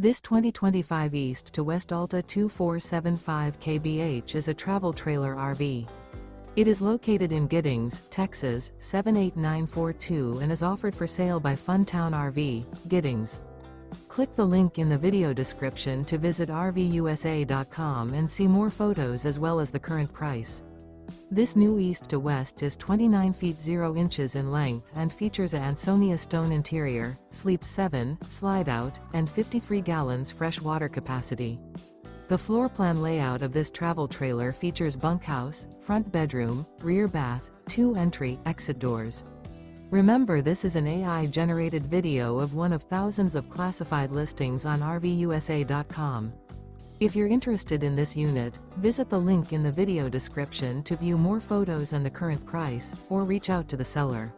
This 2025 East to West Alta 2475 kbh is a travel trailer RV. It is located in Giddings, Texas, 78942 and is offered for sale by Funtown RV, Giddings. Click the link in the video description to visit RVUSA.com and see more photos as well as the current price. This new East to West is 29 feet 0 inches in length and features a ANSONIA Stone interior, sleeps 7, slide-out, and 53 gallons fresh water capacity. The floor plan layout of this travel trailer features bunkhouse, front bedroom, rear bath, 2 entry/exit doors. Remember, this is an AI-generated video of one of thousands of classified listings on RVUSA.com. If you're interested in this unit, visit the link in the video description to view more photos and the current price, or reach out to the seller.